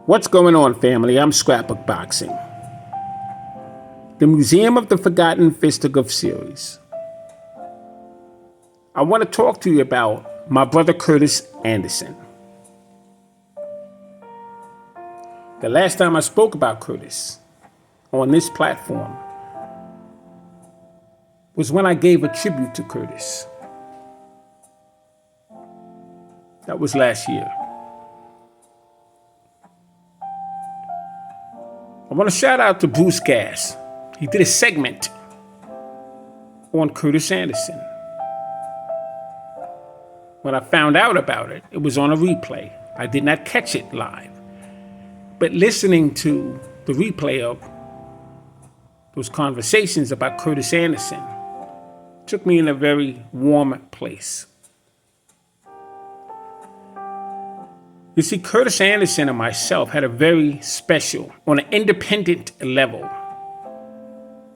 What's going on, family? I'm Scrapbook Boxing. The Museum of the Forgotten Fisticuff series. I want to talk to you about my brother Kurtis Anderson. The last time I spoke about Kurtis on this platform was when I gave a tribute to Kurtis. That was last year. I want to shout out to Bruce Gass. He did a segment on Kurtis Anderson. When I found out about it, it was on a replay. I did not catch it live. But listening to the replay of those conversations about Kurtis Anderson took me in a very warm place. You see, Kurtis Anderson and myself had a very special, on an independent level,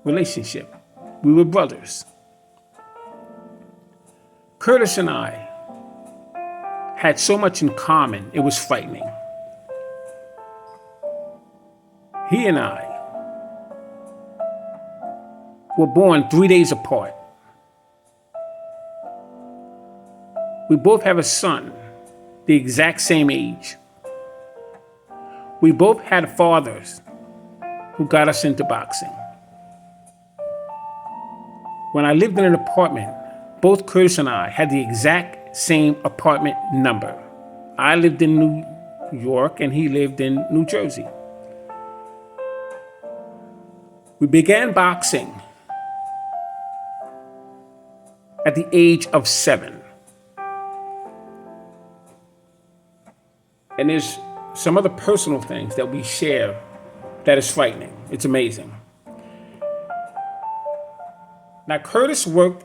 relationship. We were brothers. Kurtis and I had so much in common, it was frightening. He and I were born 3 days apart. We both have a son the exact same age. We both had fathers who got us into boxing. When I lived in an apartment, both Kurtis and I had the exact same apartment number. I lived in New York and he lived in New Jersey. We began boxing at the age of 7. And there's some other personal things that we share that is frightening. It's amazing. Now, Kurtis worked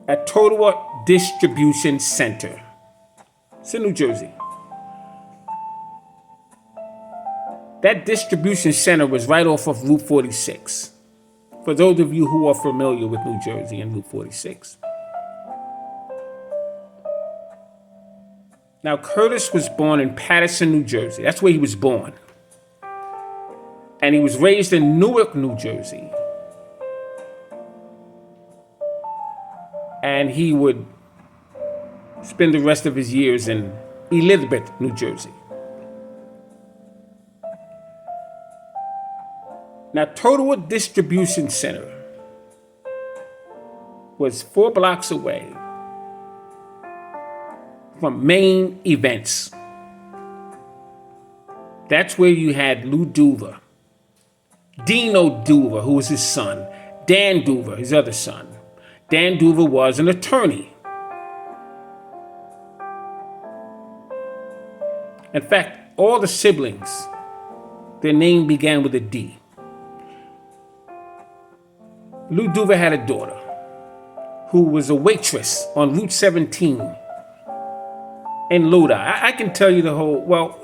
at Totowa Distribution Center. It's in New Jersey. That distribution center was right off of Route 46. For those of you who are familiar with New Jersey and Route 46. Now, Kurtis was born in Paterson, New Jersey. That's where he was born. And he was raised in Newark, New Jersey. And he would spend the rest of his years in Elizabeth, New Jersey. Now, Totowa Distribution Center was 4 blocks away from main events. That's where you had Lou Duva, Dino Duva, who was his son, Dan Duva, his other son. Dan Duva was an attorney. In fact, all the siblings, their name began with a D. Lou Duva had a daughter who was a waitress on Route 17 in Lodi. I can tell you the whole, well,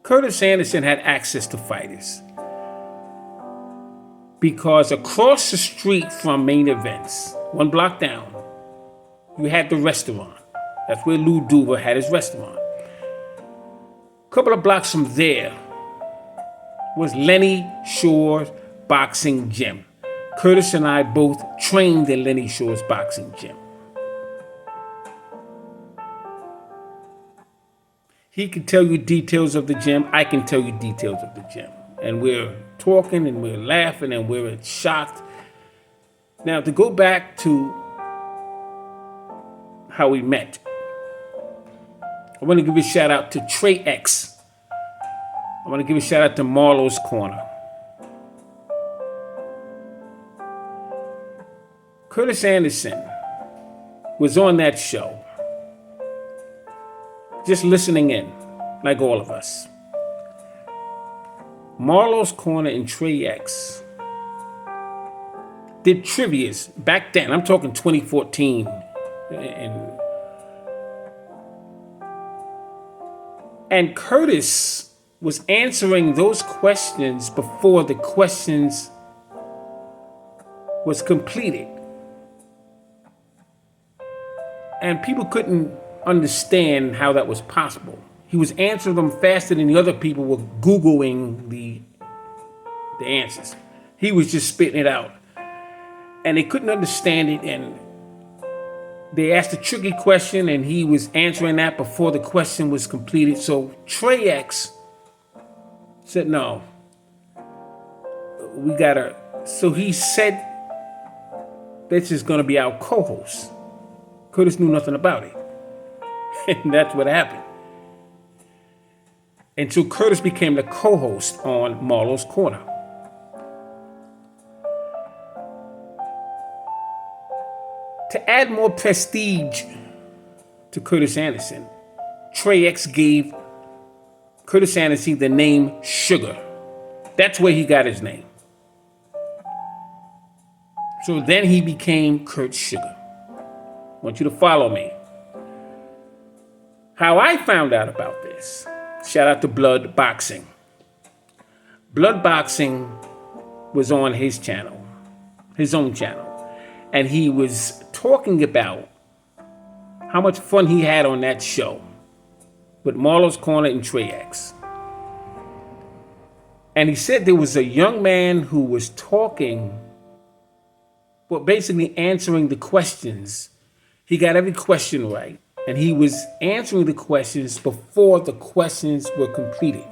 Kurtis Anderson had access to fighters because across the street from main events, 1 block down, you had the restaurant. That's where Lou Duva had his restaurant. A couple of blocks from there was Lenny Shore's boxing gym. Kurtis and I both trained in Lenny Shore's boxing gym. He can tell you details of the gym. I can tell you details of the gym. And we're talking and we're laughing and we're shocked. Now, to go back to how we met, I want to give a shout out to Trey X. I want to give a shout out to Marlowe's Corner. Kurtis Anderson was on that show, just listening in, like all of us. Marlowe's Corner and Trey X did trivias back then. I'm talking 2014. And Kurtis was answering those questions before the questions was completed. And people couldn't understand how that was possible. he was answering them faster than the other people were Googling the answers. He was just spitting it out. And they couldn't understand it, and they asked a tricky question, and he was answering that before the question was completed. So Trey X said, no, we gotta. So he said, this is gonna be our co-host. Kurtis knew nothing about it. And that's what happened. And so Kurtis became the co-host on Marlo's Corner. To add more prestige to Kurtis Anderson, Trey X gave Kurtis Anderson the name Sugar. That's where he got his name. So then he became Kurt Sugar. I want you to follow me. How I found out about this, shout out to Blood Boxing. Blood Boxing was on his channel, his own channel. And he was talking about how much fun he had on that show with Marlo's Corner and Trey X. And he said there was a young man who was talking, well, basically answering the questions. He got every question right. And he was answering the questions before the questions were completed.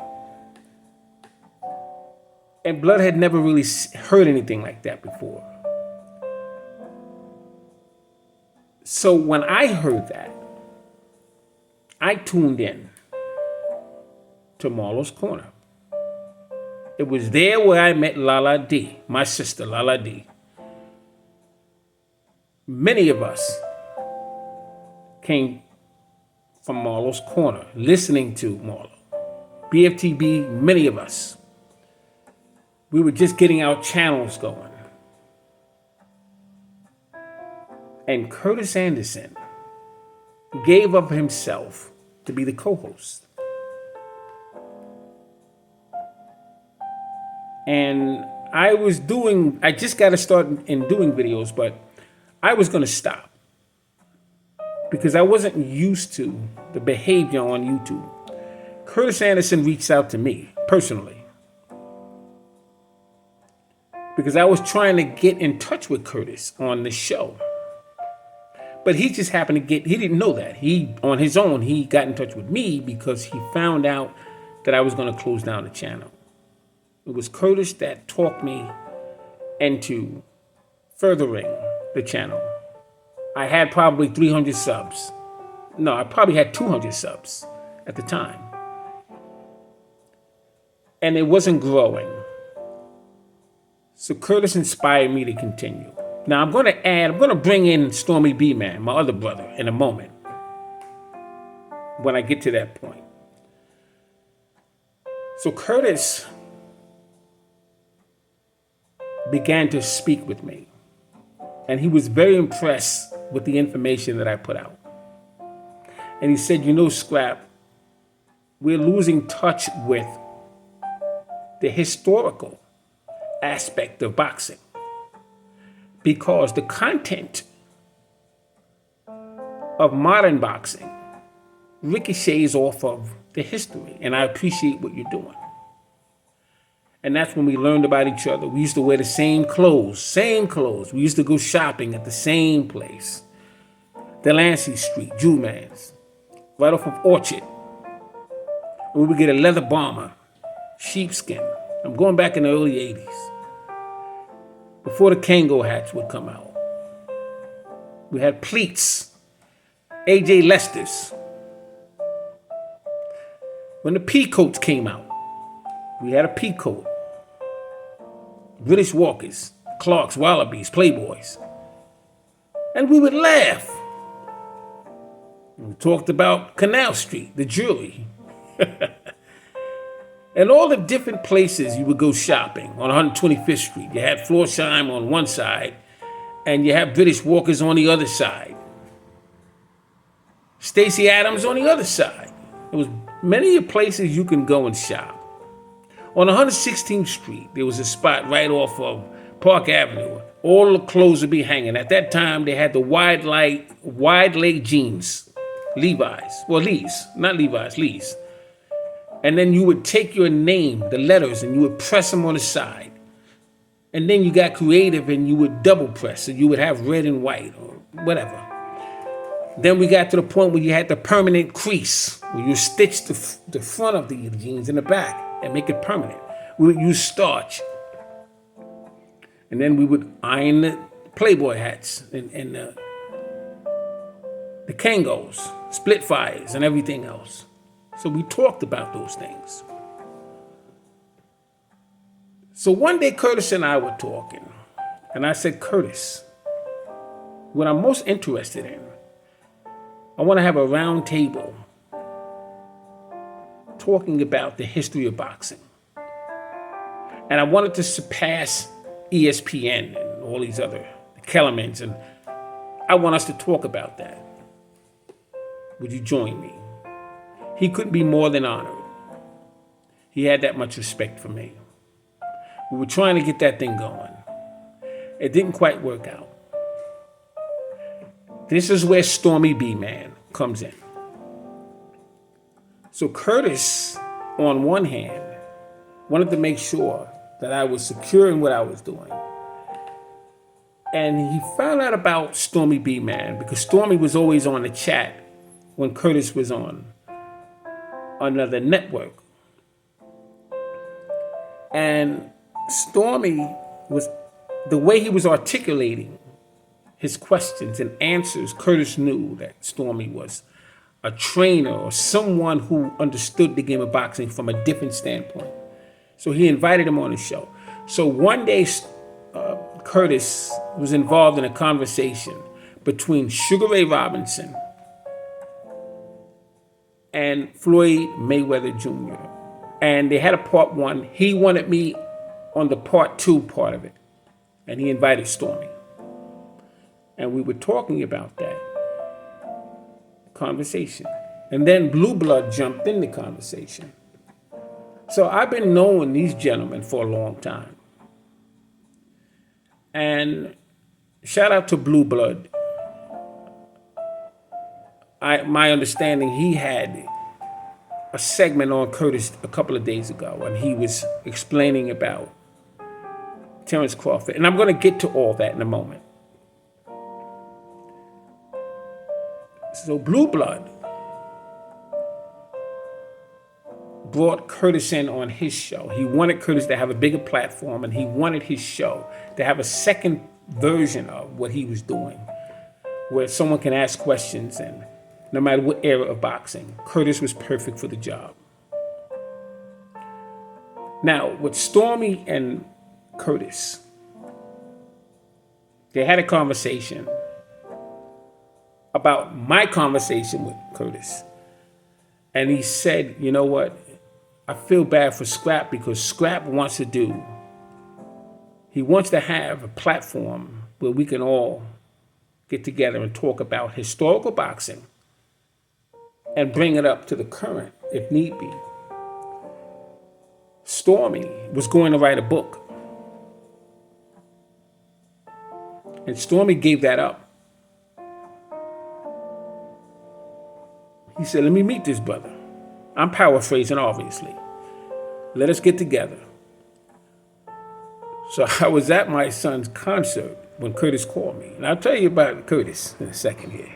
And Blood had never really heard anything like that before. So when I heard that, I tuned in to Marlo's Corner. It was there where I met Lala D, my sister, Lala D. Many of us came from Marlo's Corner, listening to Marlo. BFTB, many of us. We were just getting our channels going. And Kurtis Anderson gave up himself to be the co-host. And I just got to start in doing videos, but I was going to stop because I wasn't used to the behavior on YouTube. Kurtis Anderson reached out to me personally because I was trying to get in touch with Kurtis on the show. But he just happened to he didn't know that. On his own, he got in touch with me because he found out that I was going to close down the channel. It was Kurtis that talked me into furthering the channel. I had probably 300 subs. No, I probably had 200 subs at the time. And it wasn't growing. So Kurtis inspired me to continue. Now I'm going to bring in Stormy B-Man, my other brother, in a moment. When I get to that point. So Kurtis began to speak with me. And he was very impressed with the information that I put out. And he said, Scrap, we're losing touch with the historical aspect of boxing. Because the content of modern boxing ricochets off of the history. And I appreciate what you're doing. And that's when we learned about each other. We used to wear the same clothes. We used to go shopping at the same place. Delancey Street, Jew Man's, right off of Orchard. And we would get a leather bomber, sheepskin. I'm going back in the early 80s. Before the Kango hats would come out. We had pleats, AJ Lester's. When the pea coats came out, we had a pea coat. British Walkers, Clarks, Wallabies, Playboys. And we would laugh. We talked about Canal Street, the jewelry. And all the different places you would go shopping on 125th Street. You had Florsheim on one side, and you had British Walkers on the other side. Stacey Adams on the other side. There was many places you can go and shop. On 116th Street, there was a spot right off of Park Avenue. All the clothes would be hanging. At that time, they had the wide leg jeans, Levi's. Well, Lee's, not Levi's, Lee's. And then you would take your name, the letters, and you would press them on the side. And then you got creative and you would double press. So you would have red and white or whatever. Then we got to the point where you had the permanent crease, where you stitch the front of the jeans in the back and make it permanent. We would use starch. And then we would iron the Playboy hats and the Kangos, split fires, and everything else. So we talked about those things. So one day Kurtis and I were talking, and I said, Kurtis, what I'm most interested in, I want to have a round table talking about the history of boxing. And I wanted to surpass ESPN and all these other Kellermans, and I want us to talk about that. Would you join me? He couldn't be more than honored. He had that much respect for me. We were trying to get that thing going. It didn't quite work out. This is where Stormy B Man comes in. So Kurtis, on one hand, wanted to make sure that I was secure in what I was doing. And he found out about Stormy B Man because Stormy was always on the chat when Kurtis was on another network. And Stormy was, the way he was articulating his questions and answers, Kurtis knew that Stormy was a trainer or someone who understood the game of boxing from a different standpoint. So he invited him on his show. So one day, Kurtis was involved in a conversation between Sugar Ray Robinson and Floyd Mayweather Jr. And they had a part one. He wanted me on the part two part of it. And he invited Stormy. And we were talking about that conversation. And then Blue Blood jumped in the conversation. So I've been knowing these gentlemen for a long time. And shout out to Blue Blood. My understanding, he had a segment on Kurtis a couple of days ago, and he was explaining about Terrence Crawford. And I'm going to get to all that in a moment. So Blue Blood brought Kurtis in on his show. He wanted Kurtis to have a bigger platform, and he wanted his show to have a second version of what he was doing, where someone can ask questions, and no matter what era of boxing, Kurtis was perfect for the job. Now, with Stormy and Kurtis, they had a conversation about my conversation with Kurtis. And he said, you know what? I feel bad for Scrap because Scrap wants to he wants to have a platform where we can all get together and talk about historical boxing and bring it up to the current if need be. Stormy was going to write a book. And Stormy gave that up. He said, let me meet this brother. I'm paraphrasing, obviously. Let us get together. So I was at my son's concert when Kurtis called me. And I'll tell you about Kurtis in a second here.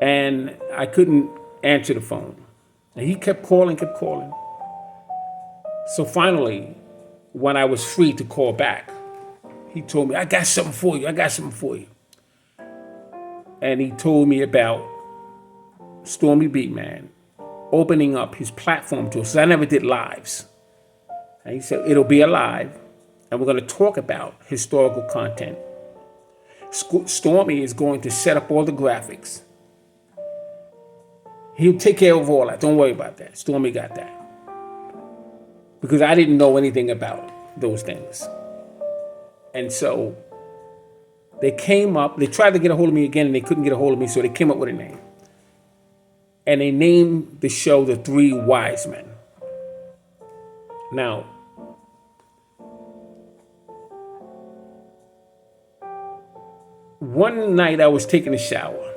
And I couldn't answer the phone. And he kept calling. So finally, when I was free to call back, he told me, I got something for you. And he told me about Stormy B Man opening up his platform to us. So I never did lives. And he said, it'll be a live, and we're going to talk about historical content. Stormy is going to set up all the graphics. He'll take care of all that. Don't worry about that. Stormy got that. Because I didn't know anything about those things. And so they came up, they tried to get a hold of me again, and they couldn't get a hold of me, so they came up with a name. And they named the show The Three Wise Men. Now, one night I was taking a shower.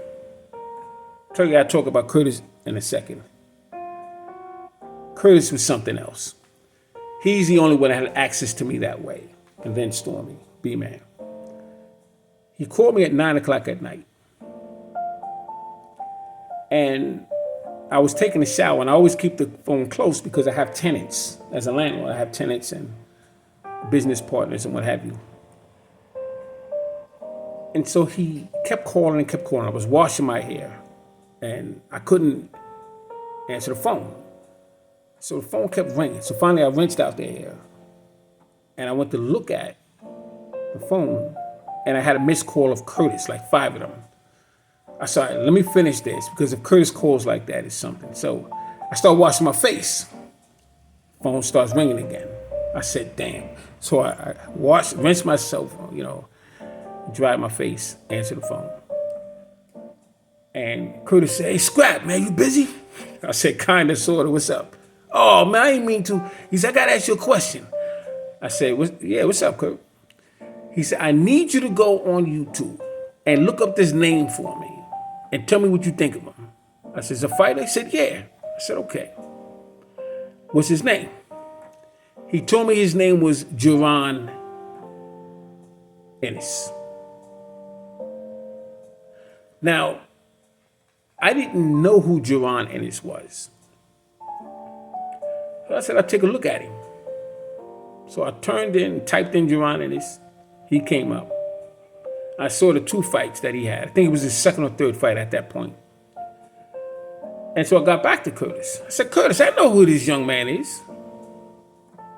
I'll talk about Kurtis in a second. Kurtis was something else. He's the only one that had access to me that way. And then Stormy, B-Man. He called me at 9 o'clock at night. And I was taking a shower, and I always keep the phone close because I have tenants. As a landlord, I have tenants and business partners and what have you. And so he kept calling and kept calling. I was washing my hair, and I couldn't answer the phone. So the phone kept ringing. So finally I rinsed out the hair, and I went to look at the phone, and I had a missed call of Kurtis, like 5 of them. I said, let me finish this, because if Kurtis calls like that, it's something. So I start washing my face. Phone starts ringing again. I said, damn. So I rinsed myself, dried my face, answered the phone. And Kurtis said, hey, Scrap, man, you busy? I said, kinda, sorta, what's up? Oh, man, I ain't mean to. He said, I gotta ask you a question. I said, what's up, Kurt? He said, I need you to go on YouTube and look up this name for me and tell me what you think of him. I said, is a fighter? He said, yeah. I said, okay. What's his name? He told me his name was Ennis. Now, I didn't know who Ennis was. So I said, I'll take a look at him. So I typed in Ennis. He came up. I saw the 2 fights that he had. I think it was his second or third fight at that point. And so I got back to Kurtis. I said, Kurtis, I know who this young man is.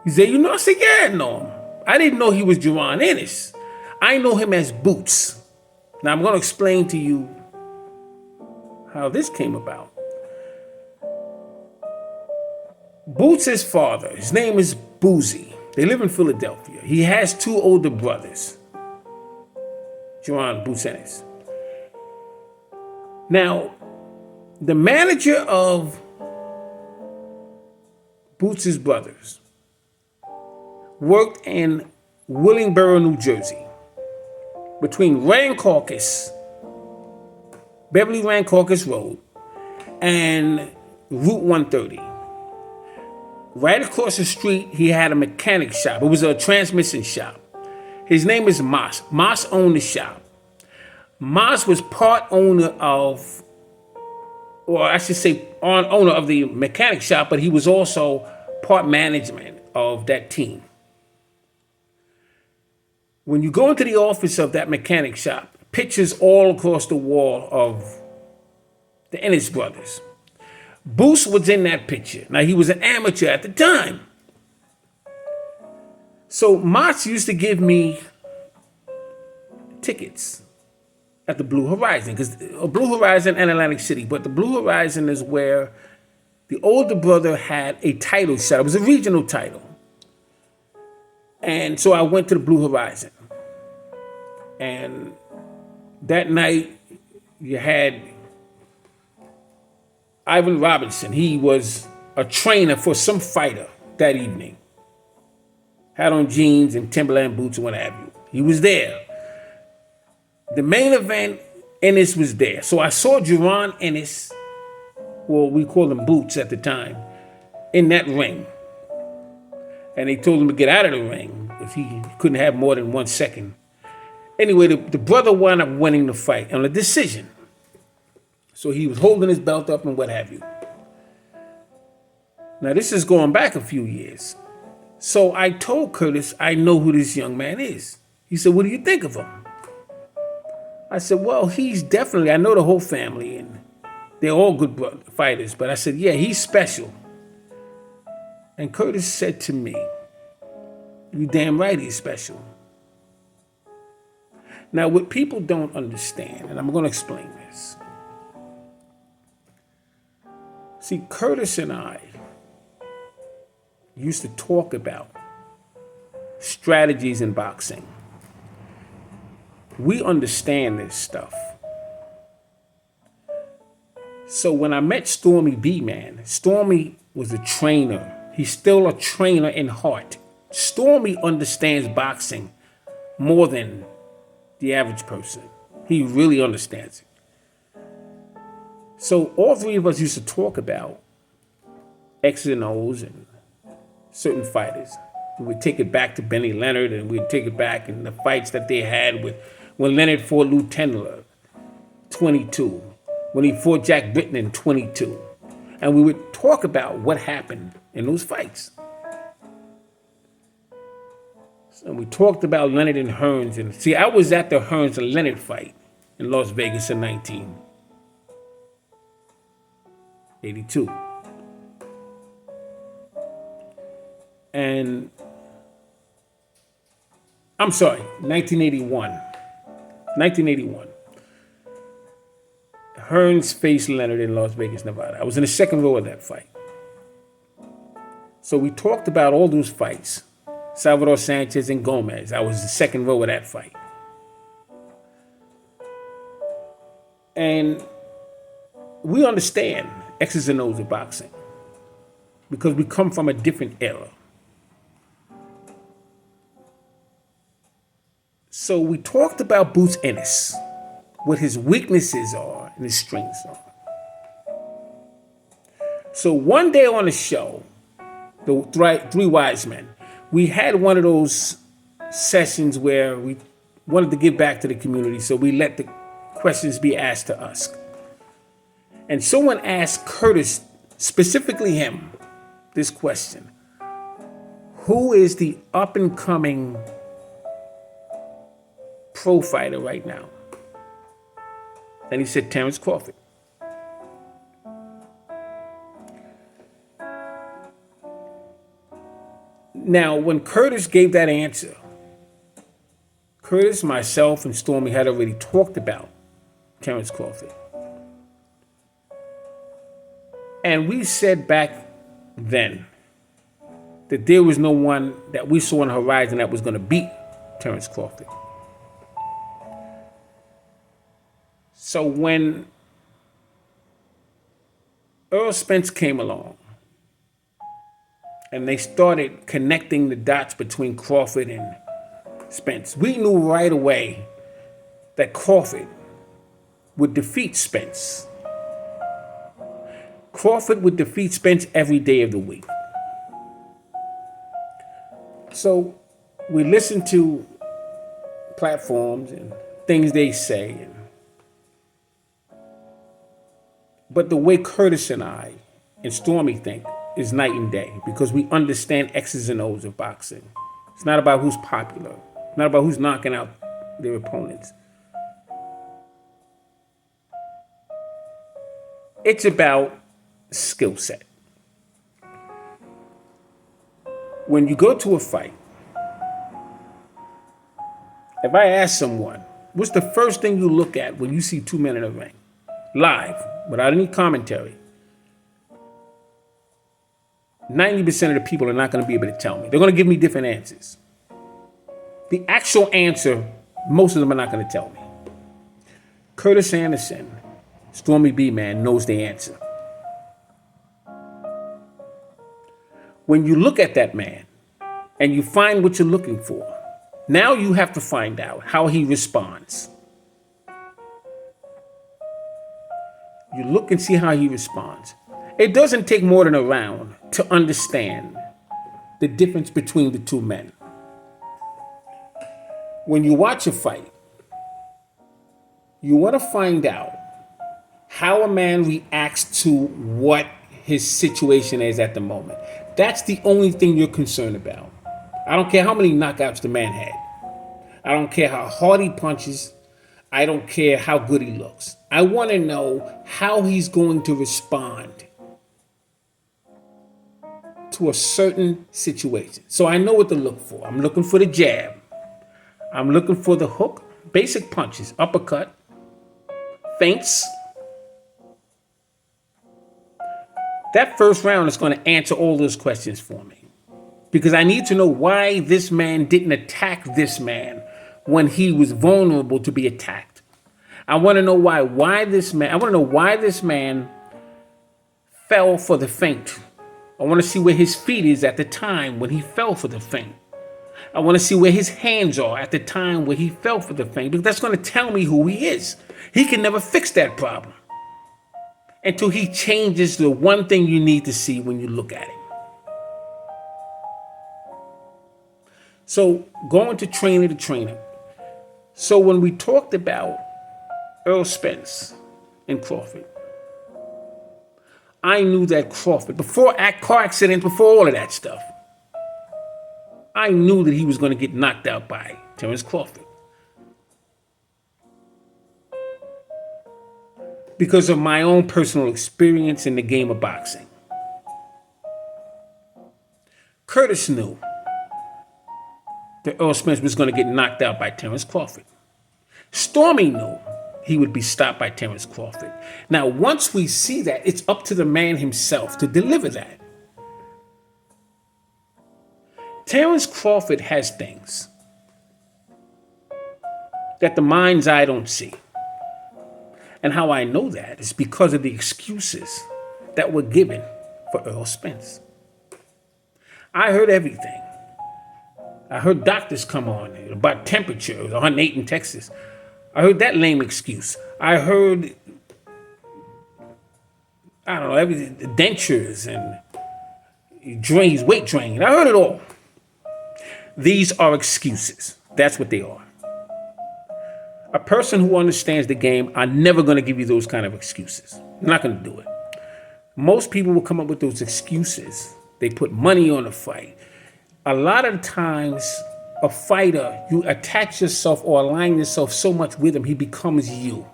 He said, you know? I said, yeah, I know him. I didn't know he was Ennis. I know him as Boots. Now I'm going to explain to you how this came about. Boots' father, his name is Boozy. They live in Philadelphia. He has 2 older brothers, Boots Ennis. Now, the manager of Boots' brothers worked in Willingboro, New Jersey, between Beverly Rancaucus Road and Route 130. Right across the street, he had a mechanic shop. It was a transmission shop. His name is Moss. Moss owned the shop. Moss was part owner of, or I should say owner of the mechanic shop, but he was also part management of that team. When you go into the office of that mechanic shop, pictures all across the wall of the Ennis brothers. Boots was in that picture. Now, he was an amateur at the time. So Moss used to give me tickets at the Blue Horizon, because Blue Horizon and Atlantic City, but the Blue Horizon is where the older brother had a title shot. It was a regional title. And so I went to the Blue Horizon. And that night, you had Ivan Robinson. He was a trainer for some fighter that evening. Had on jeans and Timberland boots and what have you. He was there. The main event, Ennis was there. So I saw Ennis, well, we called him Boots at the time, in that ring. And they told him to get out of the ring if he couldn't have more than 1 second. Anyway, the brother wound up winning the fight on a decision. So he was holding his belt up and what have you. Now, this is going back a few years. So I told Kurtis, I know who this young man is. He said, what do you think of him? I said, well, he's definitely, I know the whole family, and they're all good fighters. But I said, yeah, he's special. And Kurtis said to me, you damn right he's special. Now, what people don't understand, and I'm going to explain this. See, Kurtis and I used to talk about strategies in boxing. We understand this stuff. So when I met Stormy B-Man, Stormy was a trainer. He's still a trainer in heart. Stormy understands boxing more than the average person. He really understands it. So all 3 of us used to talk about X's and O's and certain fighters. We would take it back to Benny Leonard, and we'd take it back in the fights that they had with when Leonard fought Lou Tendler, 22, when he fought Jack Britton in 22. And we would talk about what happened in those fights. And we talked about Leonard and Hearns. And see, I was at the Hearns and Leonard fight in Las Vegas in 1982. And I'm sorry, 1981. 1981. Hearns faced Leonard in Las Vegas, Nevada. I was in the second row of that fight. So we talked about all those fights. Salvador Sanchez and Gomez. I was the second row of that fight. And we understand X's and O's of boxing because we come from a different era. So we talked about Boots Ennis, what his weaknesses are and his strengths are. So one day on the show, the Three Wise Men, we had one of those sessions where we wanted to give back to the community, so we let the questions be asked to us. And someone asked Kurtis, specifically him, this question: who is the up-and-coming pro fighter right now? And he said Terrence Crawford. Now, when Kurtis gave that answer, Kurtis, myself, and Stormy had already talked about Terrence Crawford. And we said back then that there was no one that we saw on the horizon that was going to beat Terrence Crawford. So when Earl Spence came along and they started connecting the dots between Crawford and Spence, we knew right away that Crawford would defeat Spence. Crawford would defeat Spence every day of the week. So we listened to platforms and things they say, but the way Kurtis and I and Stormy think is night and day because we understand X's and O's of boxing. It's not about who's popular. It's not about who's knocking out their opponents. It's about skill set. When you go to a fight, if I ask someone, what's the first thing you look at when you see two men in a ring? Live, without any commentary. 90% of the people are not going to be able to tell me. They're going to give me different answers. The actual answer, most of them are not going to tell me. Curtis Anderson, Stormy B Man, knows the answer. When you look at that man and you find what you're looking for, now you have to find out how he responds. You look and see how he responds. It doesn't take more than a round to understand the difference between the two men. When you watch a fight, you want to find out how a man reacts to what his situation is at the moment. That's the only thing you're concerned about. I don't care how many knockouts the man had. I don't care how hard he punches. I don't care how good he looks. I want to know how he's going to respond to a certain situation. So I know what to look for. I'm looking for the jab. I'm looking for the hook, basic punches, uppercut, feints. That first round is going to answer all those questions for me. Because I need to know why this man didn't attack this man when he was vulnerable to be attacked. I want to know why this man fell for the feint. I want to see where his feet is at the time when he fell for the feint. I want to see where his hands are at the time when he fell for the feint, because that's going to tell me who he is. He can never fix that problem. until he changes the one thing you need to see when you look at him. So going to trainer. So when we talked about Earl Spence and Crawford, I knew that Crawford, before car accidents, before all of that stuff, I knew that he was going to get knocked out by Terrence Crawford. Because of my own personal experience in the game of boxing. Kurtis knew that Earl Spence was going to get knocked out by Terrence Crawford. Stormy knew he would be stopped by Terrence Crawford. Now, once we see that, it's up to the man himself to deliver that. Terrence Crawford has things that the mind's eye don't see. And how I know that is because of the excuses that were given for Earl Spence. I heard everything. I heard doctors come on about temperature. It was 108 in Texas. I heard that lame excuse. I heard, I don't know, everything, the dentures and he's weight drained. I heard it all. These are excuses. That's what they are. A person who understands the game are never going to give you those kind of excuses. They're not going to do it. Most people will come up with those excuses. They put money on a fight. A lot of times, a fighter, you attach yourself or align yourself so much with him, he becomes you.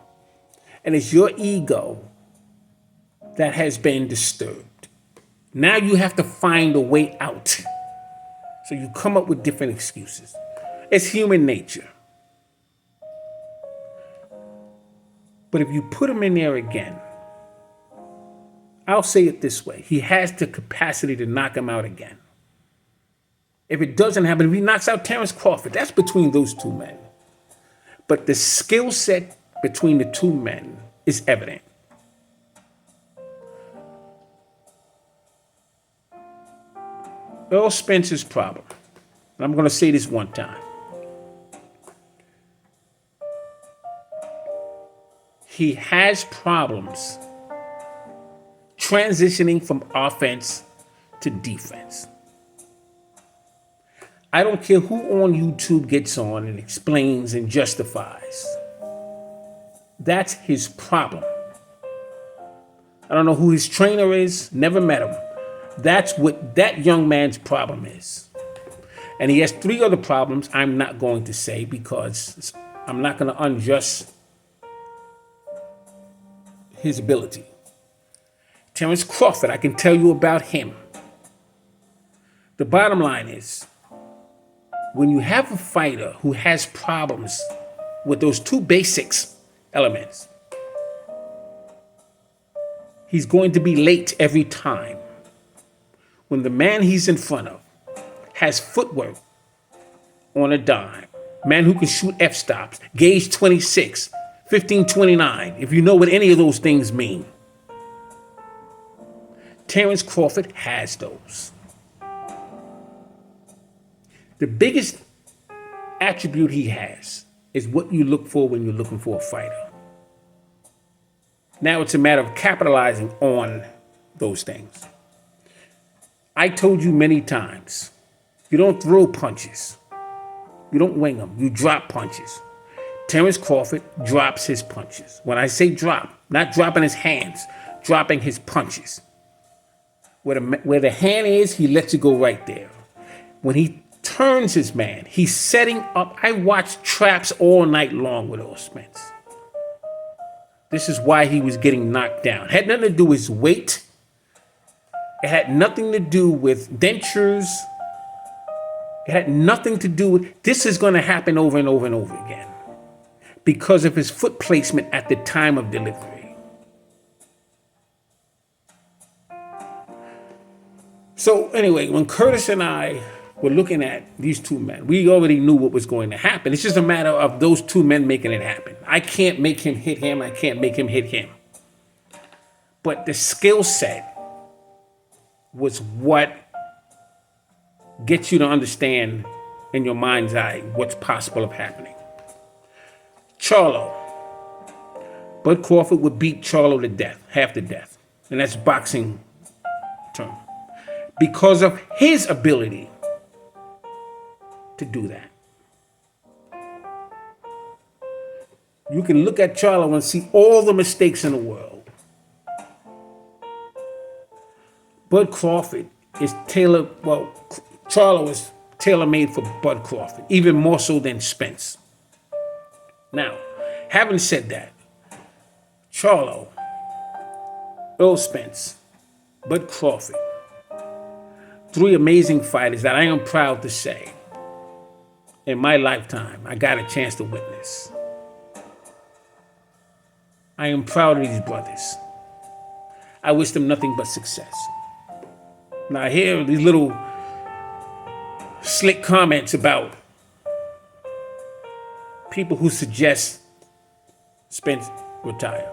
And it's your ego that has been disturbed. Now you have to find a way out. So you come up with different excuses. It's human nature. But if you put him in there again, I'll say it this way. He has the capacity to knock him out again. If it doesn't happen, if he knocks out Terrence Crawford, that's between those two men. But the skill set between the two men is evident. Earl Spence's problem, and I'm going to say this one time. He has problems transitioning from offense to defense. I don't care who on YouTube gets on and explains and justifies. That's his problem. I don't know who his trainer is, never met him. That's what that young man's problem is. And he has 3 other problems I'm not going to say because I'm not going to unjust his ability. Terrence Crawford, I can tell you about him. The bottom line is, when you have a fighter who has problems with those 2 basics elements, he's going to be late every time. When the man he's in front of has footwork on a dime, man who can shoot f-stops, gauge 26, 15-29, if you know what any of those things mean. Terrence Crawford has those. The biggest attribute he has is what you look for when you're looking for a fighter. Now it's a matter of capitalizing on those things. I told you many times, you don't throw punches. You don't wing them. You drop punches. Terrence Crawford drops his punches. When I say drop, not dropping his hands, dropping his punches. Where the hand is, he lets it go right there. When he turns his man, he's setting up. I watched traps all night long with Earl Spence. This is why he was getting knocked down. It had nothing to do with his weight. It had nothing to do with dentures. It had nothing to do with, this is going to happen over and over and over again because of his foot placement at the time of delivery. So anyway, when Kurtis and I were looking at these 2 men, we already knew what was going to happen. It's just a matter of those 2 men making it happen. I can't make him hit him. I can't make him hit him. But the skill set was what gets you to understand in your mind's eye what's possible of happening. Charlo. Bud Crawford would beat Charlo to death, half to death. And that's boxing term. Because of his ability to do that. You can look at Charlo and see all the mistakes in the world. Bud Crawford is Charlo is tailor-made for Bud Crawford, even more so than Spence. Now, having said that, Charlo, Earl Spence, Bud Crawford, three amazing fighters that I am proud to say, in my lifetime, I got a chance to witness. I am proud of these brothers. I wish them nothing but success. Now I hear these little slick comments about people who suggest Spence retire.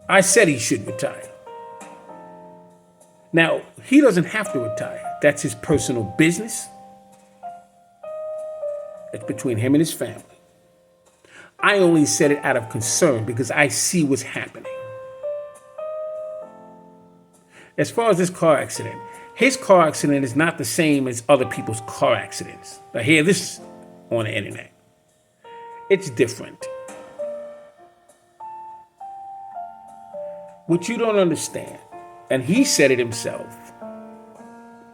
I said he should retire. Now, he doesn't have to retire. That's his personal business. It's between him and his family. I only said it out of concern because I see what's happening. As far as this car accident, his car accident is not the same as other people's car accidents. I hear this on the internet. It's different. What you don't understand, and he said it himself,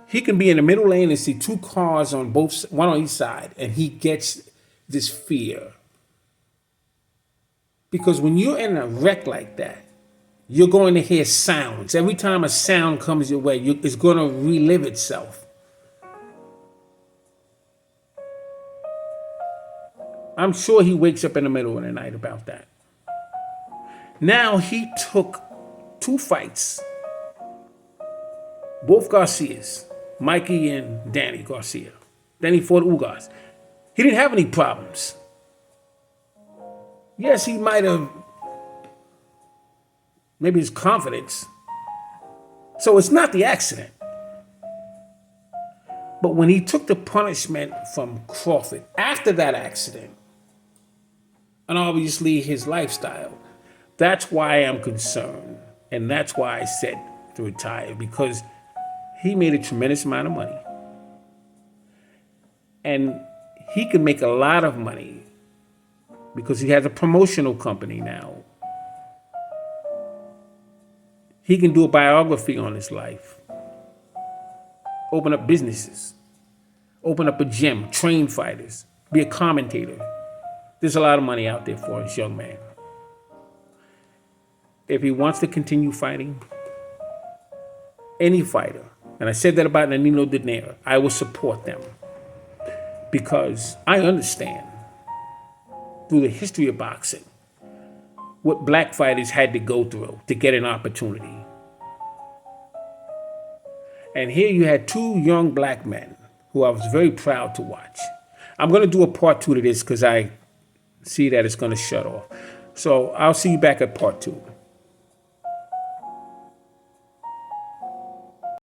he can be in the middle lane and see two cars on both, one on each side, and he gets this fear. Because when you're in a wreck like that, you're going to hear sounds. Every time a sound comes your way, it's going to relive itself. I'm sure he wakes up in the middle of the night about that. Now he took 2 fights, both Garcias, Mikey and Danny Garcia. Then he fought Ugas. He didn't have any problems. Yes, he might have, maybe his confidence. So it's not the accident. But when he took the punishment from Crawford after that accident, and obviously his lifestyle, that's why I'm concerned. And that's why I said to retire, because he made a tremendous amount of money. And he can make a lot of money because he has a promotional company now. He can do a biography on his life. Open up businesses. Open up a gym, train fighters, be a commentator. There's a lot of money out there for this young man. If he wants to continue fighting, any fighter, and I said that about Nino Donaire, I will support them. Because I understand, through the history of boxing, what black fighters had to go through to get an opportunity. And here you had 2 young black men who I was very proud to watch. I'm going to do a part 2 to this because I see that it's going to shut off. So I'll see you back at part 2.